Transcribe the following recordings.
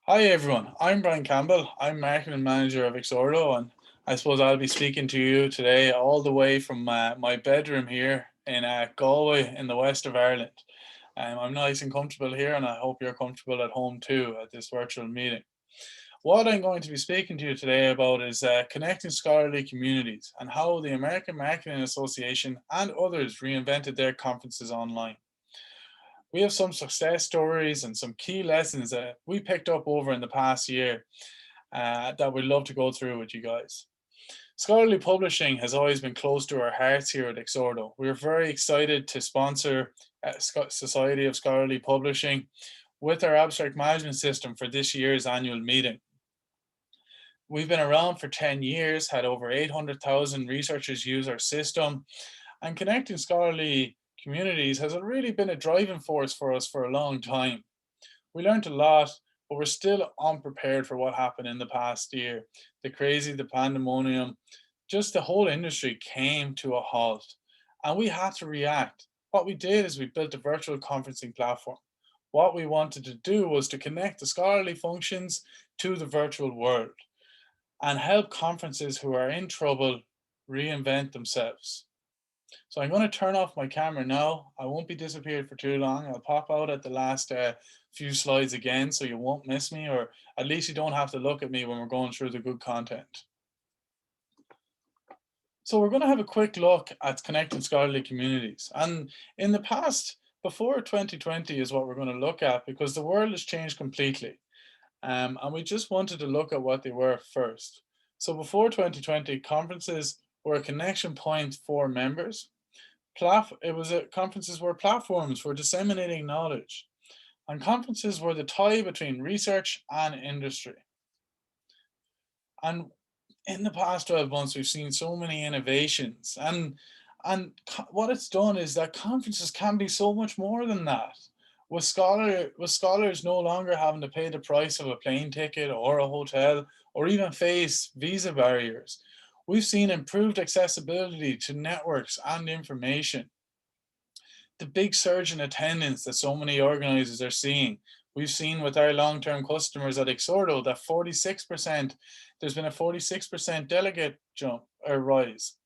Hi everyone, I'm Brian Campbell. I'm marketing manager of Ex Ordo, and I suppose I'll be speaking to you today all the way from my bedroom here in Galway in the west of Ireland. I'm nice and comfortable here, and I hope you're comfortable at home too at this virtual meeting. What I'm going to be speaking to you today about is connecting scholarly communities and how the American Marketing Association and others reinvented their conferences online. We have some success stories and some key lessons that we picked up over in the past year that we'd love to go through with you guys. Scholarly publishing has always been close to our hearts here at Ex Ordo. We're very excited to sponsor Society of Scholarly Publishing with our abstract management system for this year's annual meeting. We've been around for 10 years, had over 800,000 researchers use our system, and connecting scholarly communities has really been a driving force for us for a long time. We learned a lot, but we're still unprepared for what happened in the past year. The crazy, the pandemonium, just the whole industry came to a halt, and we had to react. What we did is we built a virtual conferencing platform. What we wanted to do was to connect the scholarly functions to the virtual world and help conferences who are in trouble reinvent themselves. So I'm going to turn off my camera now. I won't be disappeared for too long. I'll pop out at the last few slides again so you won't miss me, or at least you don't have to look at me when we're going through the good content. So we're going to have a quick look at connecting scholarly communities. And in the past, before 2020 is what we're going to look at, because the world has changed completely. And we just wanted to look at what they were first. So before 2020, conferences were a connection point for members. Conferences were platforms for disseminating knowledge, and conferences were the tie between research and industry. And in the past 12 months, we've seen so many innovations, and what it's done is that conferences can be so much more than that. With scholars no longer having to pay the price of a plane ticket or a hotel or even face visa barriers, we've seen improved accessibility to networks and information. The big surge in attendance that so many organizers are seeing. We've seen with our long-term customers at Ex Ordo that 46%, there's been a 46% delegate jump or rise.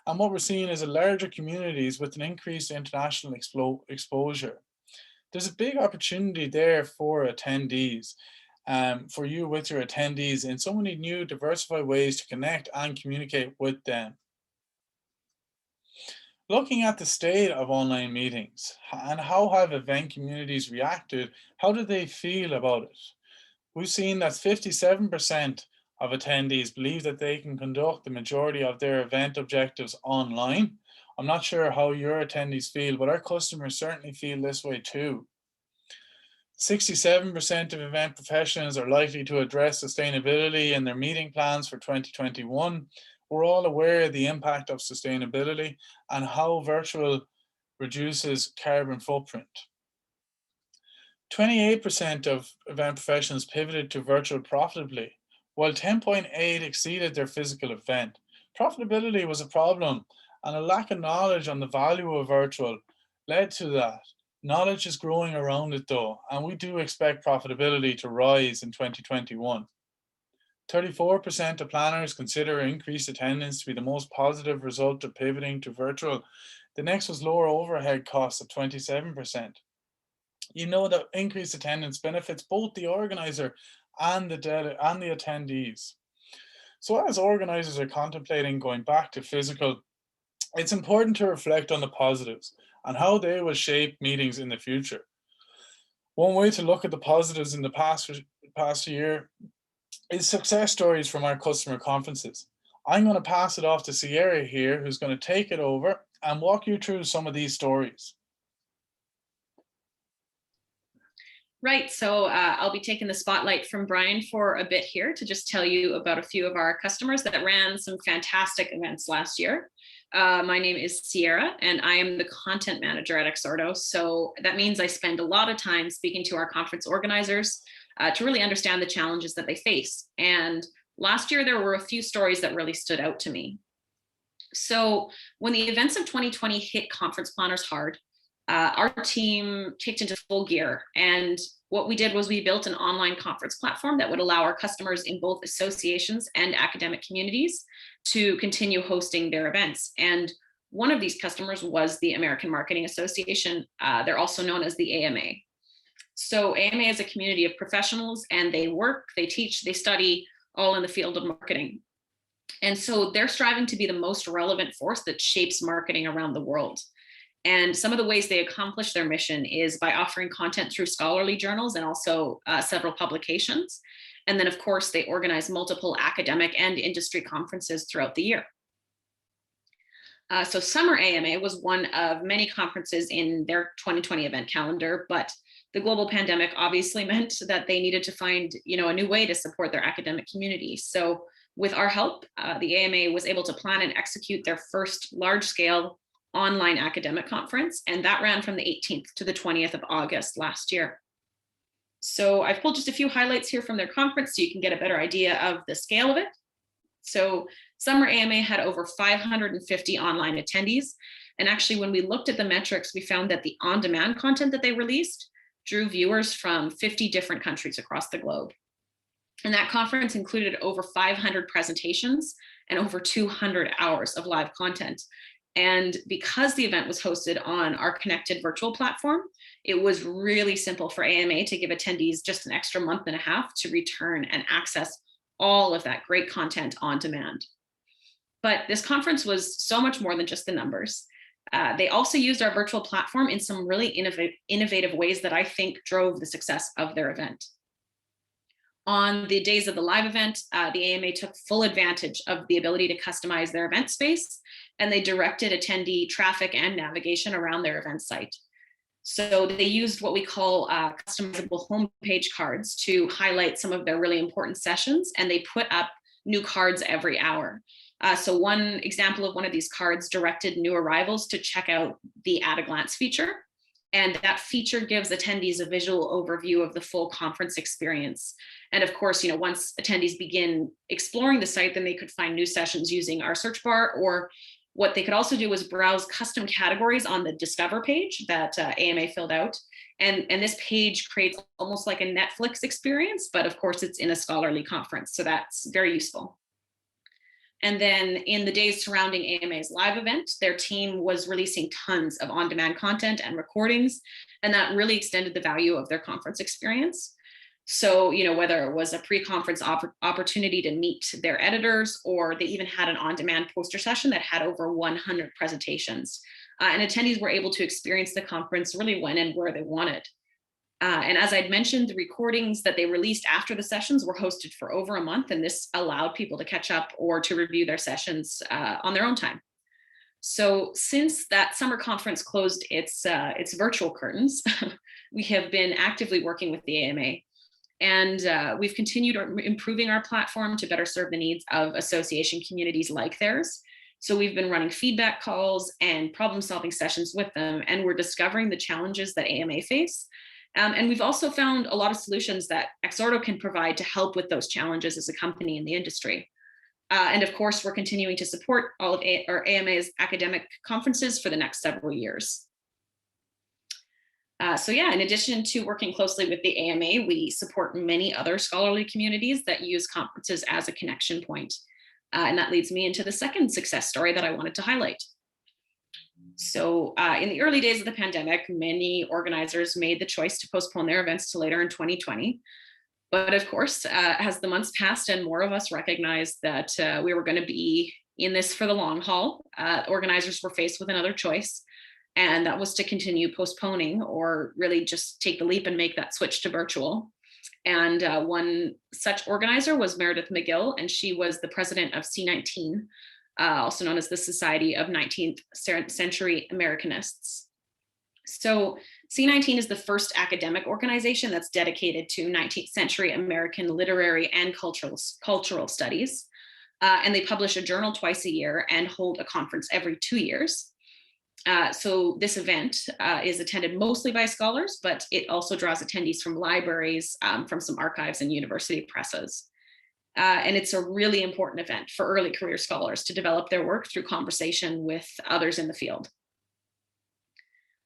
And what we're seeing is a larger communities with an increased international exposure. There's a big opportunity there for attendees, for you with your attendees in so many new diversified ways to connect and communicate with them. Looking at the state of online meetings and how have event communities reacted, how do they feel about it? We've seen that 57% of attendees believe that they can conduct the majority of their event objectives online. I'm not sure how your attendees feel, but our customers certainly feel this way too. 67% of event professionals are likely to address sustainability in their meeting plans for 2021. We're all aware of the impact of sustainability and how virtual reduces carbon footprint. 28% of event professionals pivoted to virtual profitably, while 10.8 exceeded their physical event. Profitability was a problem, and a lack of knowledge on the value of virtual led to that. Knowledge is growing around it though, and we do expect profitability to rise in 2021. 34% of planners consider increased attendance to be the most positive result of pivoting to virtual. The next was lower overhead costs at 27%. You know that increased attendance benefits both the organizer and the attendees. So as organizers are contemplating going back to physical, it's important to reflect on the positives and how they will shape meetings in the future. One way to look at the positives in the past year is success stories from our customer conferences. I'm going to pass it off to Sierra here, who's going to take it over and walk you through some of these stories. Right, so I'll be taking the spotlight from Brian for a bit here to just tell you about a few of our customers that ran some fantastic events last year. My name is Sierra, and I am the content manager at Ex Ordo. So that means I spend a lot of time speaking to our conference organizers to really understand the challenges that they face. And last year, there were a few stories that really stood out to me. So when the events of 2020 hit conference planners hard, our team kicked into full gear. And what we did was we built an online conference platform that would allow our customers in both associations and academic communities to continue hosting their events. And one of these customers was the American Marketing Association. They're also known as the AMA. So AMA is a community of professionals, and they work, they teach, they study, all in the field of marketing. And so they're striving to be the most relevant force that shapes marketing around the world. And some of the ways they accomplish their mission is by offering content through scholarly journals and also several publications. And then, of course, they organize multiple academic and industry conferences throughout the year. So Summer AMA was one of many conferences in their 2020 event calendar, but the global pandemic obviously meant that they needed to find, a new way to support their academic community. So with our help, the AMA was able to plan and execute their first large-scale online academic conference, and that ran from the 18th to the 20th of August last year. So I've pulled just a few highlights here from their conference so you can get a better idea of the scale of it. So Summer AMA had over 550 online attendees. And actually, when we looked at the metrics, we found that the on-demand content that they released drew viewers from 50 different countries across the globe. And that conference included over 500 presentations and over 200 hours of live content. And because the event was hosted on our connected virtual platform, it was really simple for AMA to give attendees just an extra month and a half to return and access all of that great content on demand. But this conference was so much more than just the numbers. They also used our virtual platform in some really innovative ways that I think drove the success of their event. On the days of the live event, the AMA took full advantage of the ability to customize their event space, and they directed attendee traffic and navigation around their event site. So they used what we call customizable homepage cards to highlight some of their really important sessions, and they put up new cards every hour. So one example of one of these cards directed new arrivals to check out the at a glance feature. And that feature gives attendees a visual overview of the full conference experience. And of course, once attendees begin exploring the site, then they could find new sessions using our search bar, or what they could also do was browse custom categories on the Discover page that AMA filled out. And this page creates almost like a Netflix experience, but of course it's in a scholarly conference. So that's very useful. And then in the days surrounding AMA's live event, their team was releasing tons of on-demand content and recordings, and that really extended the value of their conference experience. So, whether it was a pre-conference opportunity to meet their editors, or they even had an on-demand poster session that had over 100 presentations. And attendees were able to experience the conference really when and where they wanted. And as I'd mentioned, the recordings that they released after the sessions were hosted for over a month, and this allowed people to catch up or to review their sessions on their own time. So since that summer conference closed its virtual curtains, we have been actively working with the AMA. And we've continued improving our platform to better serve the needs of association communities like theirs. So we've been running feedback calls and problem-solving sessions with them, and we're discovering the challenges that AMA face. And we've also found a lot of solutions that Ex Ordo can provide to help with those challenges as a company in the industry. And of course, we're continuing to support all of our AMA's academic conferences for the next several years. So yeah, in addition to working closely with the AMA, we support many other scholarly communities that use conferences as a connection point. And that leads me into the second success story that I wanted to highlight. So in the early days of the pandemic, many organizers made the choice to postpone their events to later in 2020. But of course, as the months passed and more of us recognized that we were going to be in this for the long haul, organizers were faced with another choice. And that was to continue postponing, or really just take the leap and make that switch to virtual. And one such organizer was Meredith McGill, and she was the president of C19, also known as the Society of 19th-Century Americanists. So C19 is the first academic organization that's dedicated to 19th century American literary and cultural studies. And they publish a journal twice a year and hold a conference every 2 years. So this event is attended mostly by scholars, but it also draws attendees from libraries, from some archives and university presses. And it's a really important event for early career scholars to develop their work through conversation with others in the field.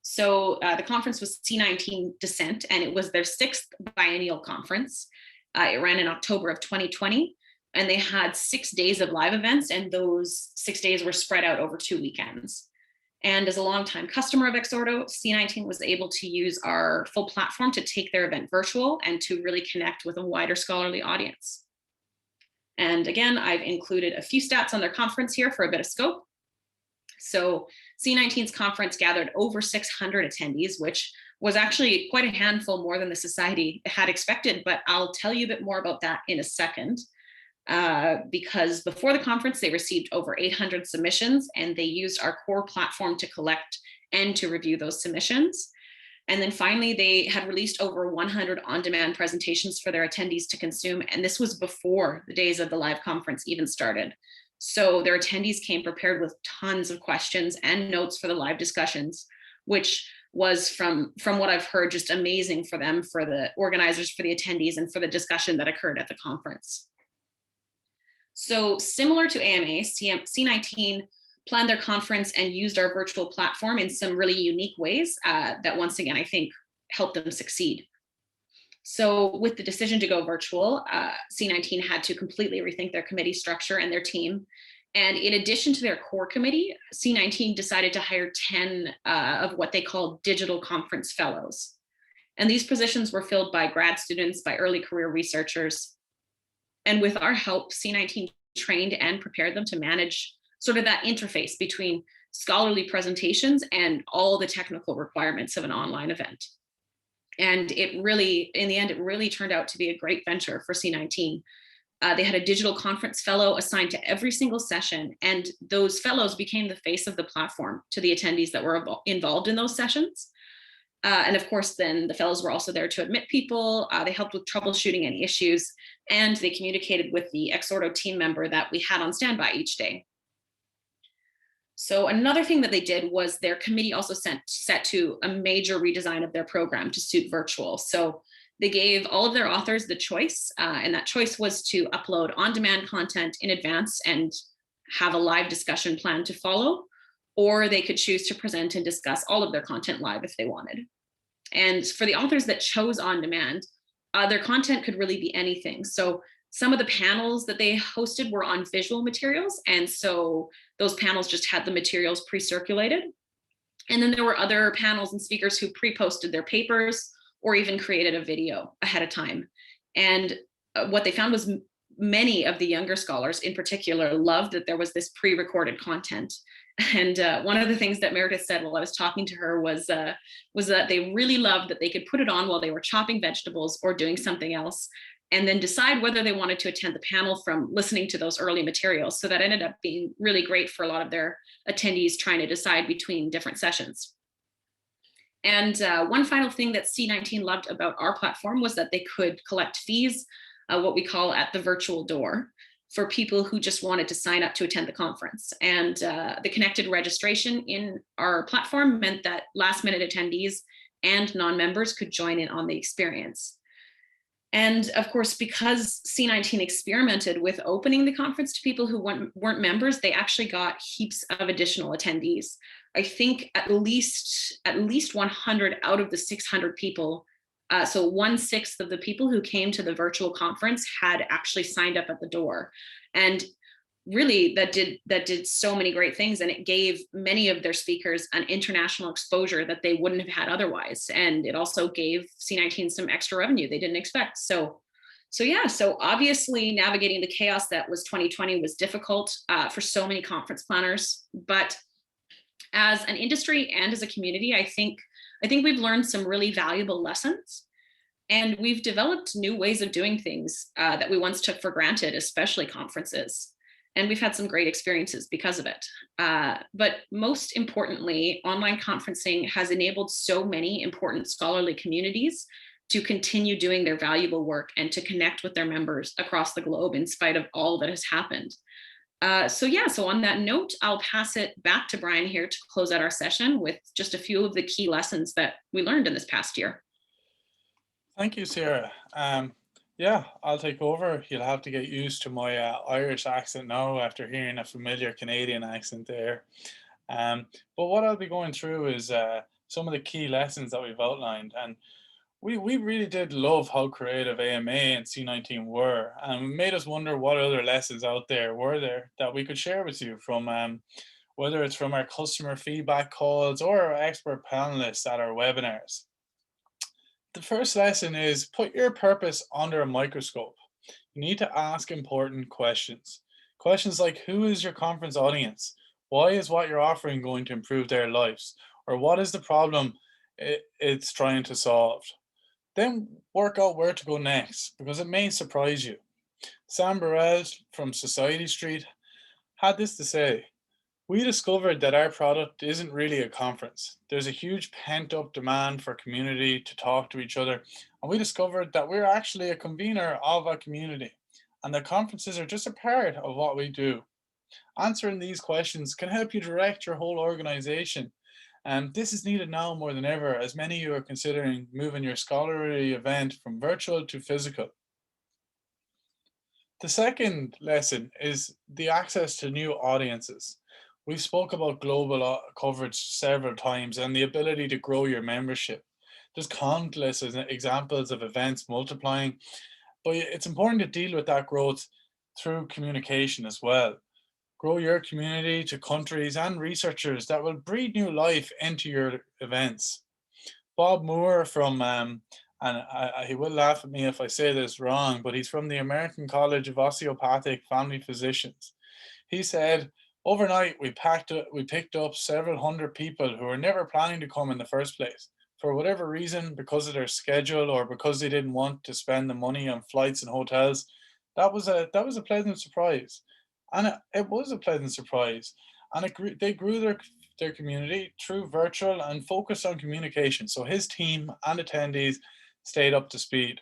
So the conference was C19 Descent, and it was their 6th biennial conference. It ran in October of 2020, and they had 6 days of live events, and those 6 days were spread out over 2 weekends. And as a longtime customer of Ex Ordo, C19 was able to use our full platform to take their event virtual and to really connect with a wider scholarly audience. And again, I've included a few stats on their conference here for a bit of scope. So C19's conference gathered over 600 attendees, which was actually quite a handful more than the society had expected, but I'll tell you a bit more about that in a second. Because before the conference, they received over 800 submissions, and they used our core platform to collect and to review those submissions. And then finally, they had released over 100 on-demand presentations for their attendees to consume, and this was before the days of the live conference even started. So their attendees came prepared with tons of questions and notes for the live discussions, which was from what I've heard, just amazing for them, for the organizers, for the attendees, and for the discussion that occurred at the conference. So similar to AMA, C19 planned their conference and used our virtual platform in some really unique ways that once again, I think helped them succeed. So with the decision to go virtual, C19 had to completely rethink their committee structure and their team. And in addition to their core committee, C19 decided to hire 10 of what they call digital conference fellows. And these positions were filled by grad students, by early career researchers. And with our help, C19 trained and prepared them to manage sort of that interface between scholarly presentations and all the technical requirements of an online event. And it really, in the end, it really turned out to be a great venture for C19. They had a digital conference fellow assigned to every single session, and those fellows became the face of the platform to the attendees that were involved in those sessions. And of course, then the fellows were also there to admit people. They helped with troubleshooting any issues, and they communicated with the Ex Ordo team member that we had on standby each day. So another thing that they did was their committee also set to a major redesign of their program to suit virtual. So they gave all of their authors the choice, and that choice was to upload on-demand content in advance and have a live discussion plan to follow, or they could choose to present and discuss all of their content live if they wanted. And for the authors that chose on-demand, their content could really be anything. So some of the panels that they hosted were on visual materials, and so those panels just had the materials pre-circulated. And then there were other panels and speakers who pre-posted their papers or even created a video ahead of time. And what they found was many of the younger scholars in particular loved that there was this pre-recorded content. And one of the things that Meredith said while I was talking to her was that they really loved that they could put it on while they were chopping vegetables or doing something else, and then decide whether they wanted to attend the panel from listening to those early materials. So that ended up being really great for a lot of their attendees trying to decide between different sessions. And one final thing that C19 loved about our platform was that they could collect fees, what we call at the virtual door, for people who just wanted to sign up to attend the conference. And the connected registration in our platform meant that last minute attendees and non-members could join in on the experience. And of course, because C19 experimented with opening the conference to people who weren't members, they actually got heaps of additional attendees. I think at least 100 out of the 600 people, so 1/6 of the people who came to the virtual conference had actually signed up at the door. And really that did so many great things, and it gave many of their speakers an international exposure that they wouldn't have had otherwise. And it also gave C19 some extra revenue they didn't expect. So obviously navigating the chaos that was 2020 was difficult for so many conference planners, but as an industry and as a community, I think we've learned some really valuable lessons, and we've developed new ways of doing things that we once took for granted, especially conferences. And we've had some great experiences because of it. But most importantly, online conferencing has enabled so many important scholarly communities to continue doing their valuable work and to connect with their members across the globe in spite of all that has happened. So on that note, I'll pass it back to Brian here to close out our session with just a few of the key lessons that we learned in this past year. Thank you, Sarah. Yeah, I'll take over. You'll have to get used to my Irish accent now after hearing a familiar Canadian accent there. But what I'll be going through is some of the key lessons that we've outlined. And we really did love how creative AMA and C19 were, and it made us wonder what other lessons out there were there that we could share with you from whether it's from our customer feedback calls or our expert panelists at our webinars. The first lesson is put your purpose under a microscope. You need to ask important questions. Questions like, who is your conference audience? Why is what you're offering going to improve their lives? Or what is the problem it's trying to solve? Then work out where to go next, because it may surprise you. Sam Burrell from Society Street had this to say: we discovered that our product isn't really a conference. There's a huge pent up demand for community to talk to each other. And we discovered that we're actually a convener of a community, and that conferences are just a part of what we do. Answering these questions can help you direct your whole organization. And this is needed now more than ever, as many of you are considering moving your scholarly event from virtual to physical. The second lesson is the access to new audiences. We've spoke about global coverage several times and the ability to grow your membership. There's countless examples of events multiplying, but it's important to deal with that growth through communication as well. Grow your community to countries and researchers that will breathe new life into your events. Bob Moore from, he will laugh at me if I say this wrong, but he's from the American College of Osteopathic Family Physicians. He said, overnight we picked up several hundred people who were never planning to come in the first place. For whatever reason, because of their schedule or because they didn't want to spend the money on flights and hotels, that was a pleasant surprise. And it was a pleasant surprise. And they grew their community through virtual and focused on communication. So his team and attendees stayed up to speed.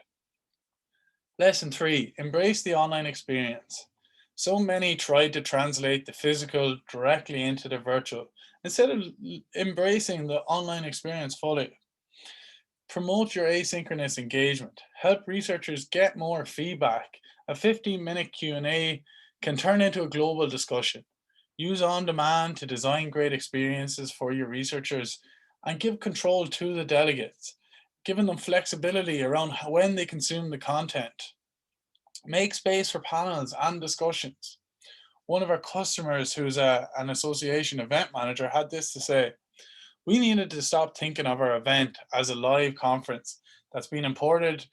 Lesson 3, embrace the online experience. So many tried to translate the physical directly into the virtual instead of embracing the online experience fully. Promote your asynchronous engagement. Help researchers get more feedback. A 15-minute Q&A can turn into a global discussion. Use on demand to design great experiences for your researchers and give control to the delegates, giving them flexibility around when they consume the content. Make space for panels and discussions. One of our customers, who's an association event manager, had this to say: we needed to stop thinking of our event as a live conference that's been imported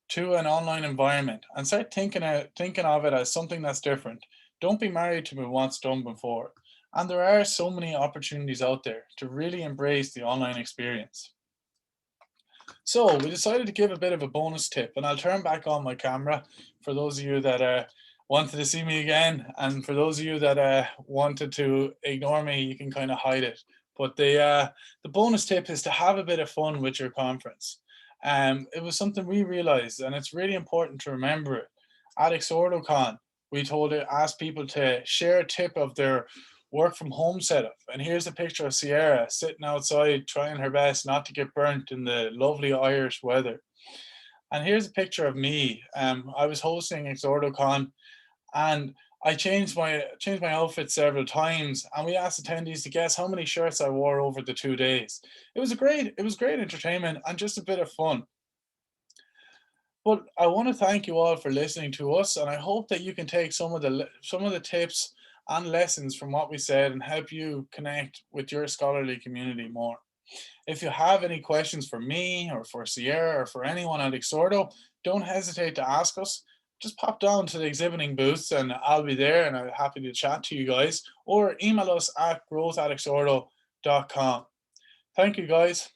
to an online environment and start thinking of it as something that's different. Don't be married to what's done before. And there are so many opportunities out there to really embrace the online experience. So we decided to give a bit of a bonus tip, and I'll turn back on my camera for those of you that wanted to see me again, and for those of you that wanted to ignore me, you can kind of hide it. But the bonus tip is to have a bit of fun with your conference. It was something we realized, and it's really important to remember it. At Ex Ordo Con, we asked people to share a tip of their work from home setup. And here's a picture of Sierra sitting outside trying her best not to get burnt in the lovely Irish weather. And here's a picture of me. I was hosting Ex Ordo Con, and I changed my outfit several times, and we asked attendees to guess how many shirts I wore over the 2 days. It was great entertainment and just a bit of fun. But I want to thank you all for listening to us, and I hope that you can take some of the tips and lessons from what we said and help you connect with your scholarly community more. If you have any questions for me or for Sierra or for anyone at Ex Ordo, don't hesitate to ask us. Just pop down to the exhibiting booths and I'll be there, and I'm happy to chat to you guys, or email us at growth@exordo.com. Thank you, guys.